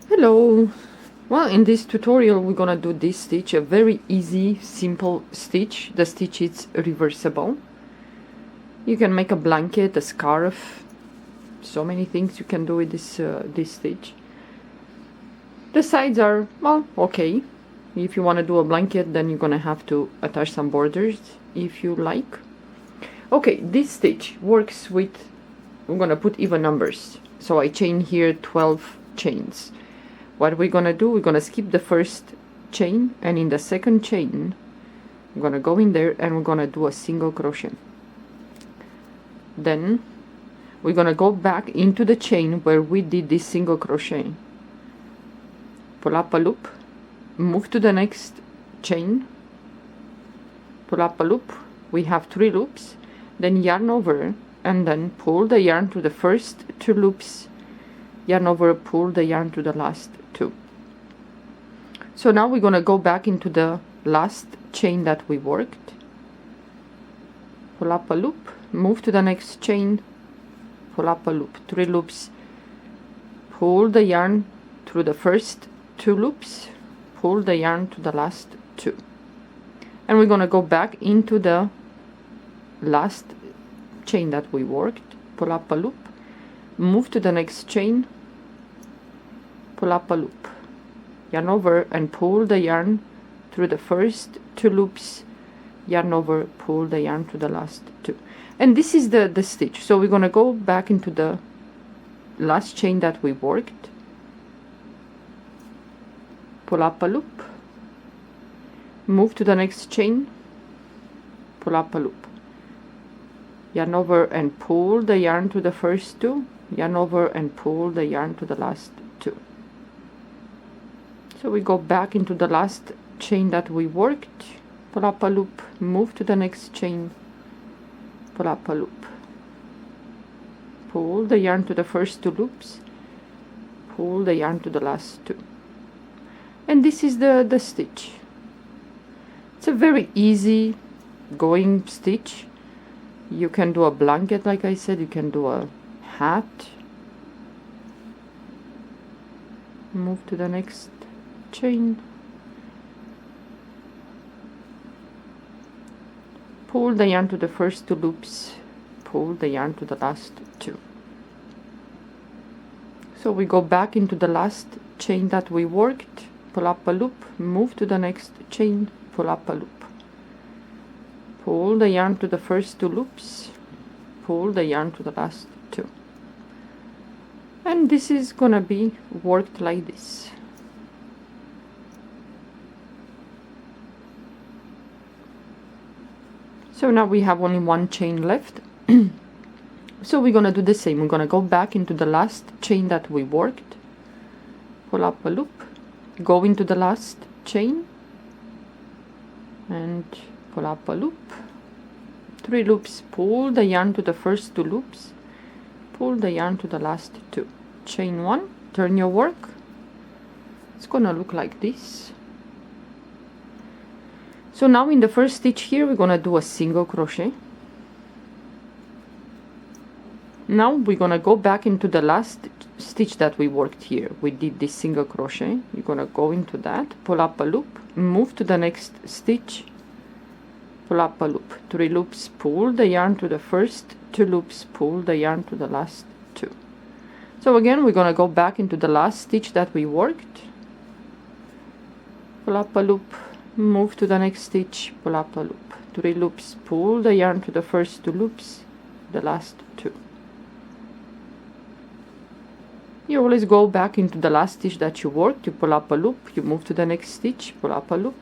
Hello! Well, in this tutorial we're gonna do this stitch, a very easy, simple stitch. The stitch is reversible. You can make a blanket, a scarf, so many things you can do with this stitch. The sides are, well, okay. If you want to do a blanket, then you're gonna have to attach some borders if you like. Okay, this stitch works with, we're gonna put even numbers. So I chain here 12 chains. What we're gonna do, we're gonna skip the first chain, and in the second chain I'm gonna go in there and we're gonna do a single crochet. Then we're gonna go back into the chain where we did this single crochet, pull up a loop, move to the next chain, pull up a loop. We have 3 loops, then yarn over and then pull the yarn to the first 2 loops, yarn over, pull the yarn to the last 2. So now we're gonna go back into the last chain that we worked, pull up a loop, move to the next chain, pull up a loop, 3 loops, pull the yarn through the first 2 loops, pull the yarn to the last 2, and we're gonna go back into the last chain that we worked, pull up a loop, move to the next chain, pull up a loop, yarn over and pull the yarn through the first 2 loops, yarn over, pull the yarn to the last 2. And this is the stitch. So we're gonna go back into the last chain that we worked, pull up a loop, move to the next chain, pull up a loop, yarn over and pull the yarn to the first 2, yarn over and pull the yarn to the last 2. So we go back into the last chain that we worked, pull up a loop, move to the next chain, pull up a loop, pull the yarn to the first 2 loops, pull the yarn to the last 2. And this is the stitch. It's a very easy going stitch. You can do a blanket, like I said, you can do a hat. Move to the next chain, pull the yarn to the first 2 loops, pull the yarn to the last 2. So we go back into the last chain that we worked, pull up a loop, move to the next chain, pull up a loop, pull the yarn to the first 2 loops, pull the yarn to the last 2. And this is gonna be worked like this. So now we have only 1 chain left. So we're gonna do the same. We're gonna go back into the last chain that we worked, pull up a loop, go into the last chain and pull up a loop, 3 loops, pull the yarn to the first 2 loops, pull the yarn to the last 2, chain 1, turn your work. It's gonna look like this. So now in the first stitch here we're gonna do a single crochet. Now we're gonna go back into the last stitch that we worked here. We did this single crochet. You're gonna go into that, pull up a loop, move to the next stitch, pull up a loop, 3 loops, pull the yarn to the first 2 loops, pull the yarn to the last 2. So again we're gonna go back into the last stitch that we worked, pull up a loop, move to the next stitch, pull up a loop, 3 loops, pull the yarn to the first 2 loops, the last 2. You always go back into the last stitch that you worked, you pull up a loop, you move to the next stitch, pull up a loop.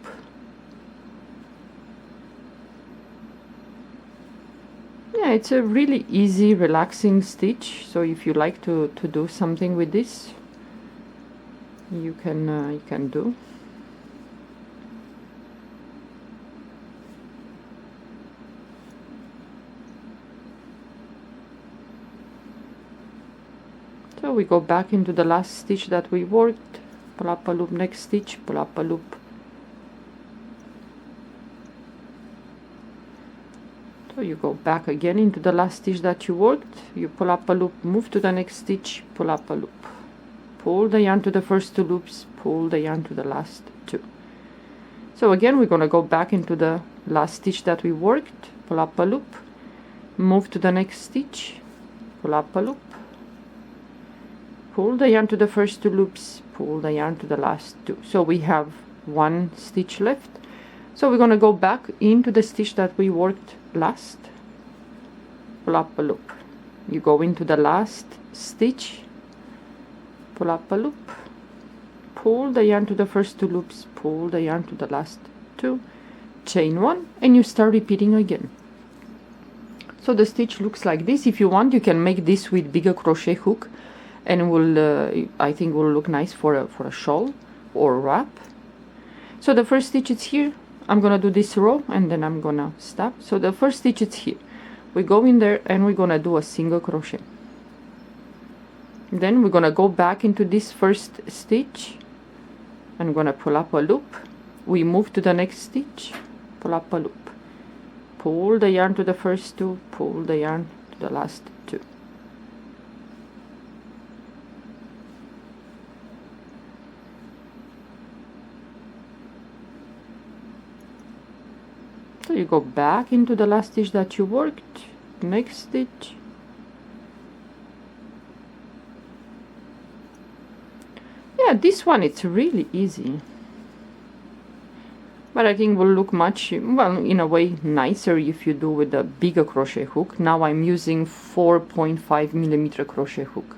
Yeah, it's a really easy, relaxing stitch. So if you like to do something with this, you can do. So we go back into the last stitch that we worked, pull up a loop, next stitch, pull up a loop. So you go back again into the last stitch that you worked, you pull up a loop, move to the next stitch, pull up a loop, pull the yarn to the first 2 loops, pull the yarn to the last 2. So again, we're going to go back into the last stitch that we worked, pull up a loop, move to the next stitch, pull up a loop, pull the yarn to the first 2 loops, pull the yarn to the last 2. So we have 1 stitch left. So we're going to go back into the stitch that we worked last, pull up a loop. You go into the last stitch, pull up a loop, pull the yarn to the first 2 loops, pull the yarn to the last 2, chain 1, and you start repeating again. So the stitch looks like this. If you want, you can make this with bigger crochet hook, and will I think will look nice for a shawl or wrap. So the first stitch is here. I'm gonna do this row and then I'm gonna stop. So the first stitch is here. We go in there and we're gonna do a single crochet. Then we're gonna go back into this first stitch. I'm gonna pull up a loop. We move to the next stitch, pull up a loop, pull the yarn to the first 2, pull the yarn to the last 2. So you go back into the last stitch that you worked, next stitch, yeah, this one it's really easy, but I think will look much, well, in a way nicer if you do with a bigger crochet hook. Now I'm using 4.5mm crochet hook,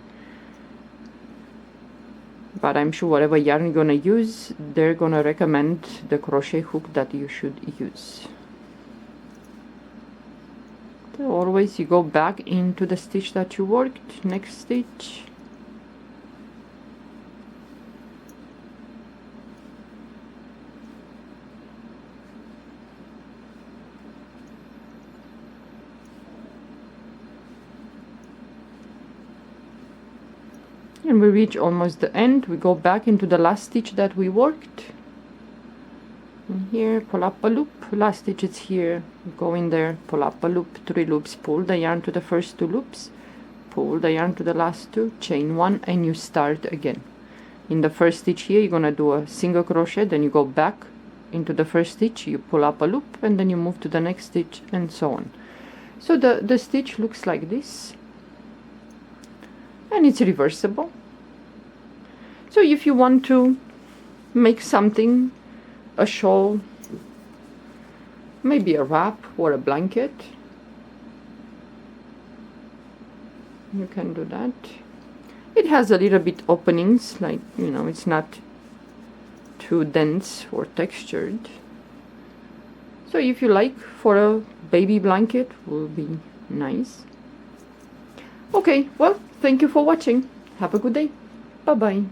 but I'm sure whatever yarn you're gonna use, they're gonna recommend the crochet hook that you should use. So always you go back into the stitch that you worked, next stitch, and we reach almost the end. We go back into the last stitch that we worked, and here pull up a loop, last stitch is here, go in there, pull up a loop, 3 loops, pull the yarn to the first 2 loops, pull the yarn to the last 2, chain 1, and you start again. In the first stitch here you're gonna do a single crochet, then you go back into the first stitch, you pull up a loop, and then you move to the next stitch, and so on. So the stitch looks like this, and it's reversible. So if you want to make something, a shawl, maybe a wrap or a blanket, you can do that. It has a little bit openings, like, you know, it's not too dense or textured. So if you like, for a baby blanket, will be nice. Okay, well, thank you for watching. Have a good day. Bye bye.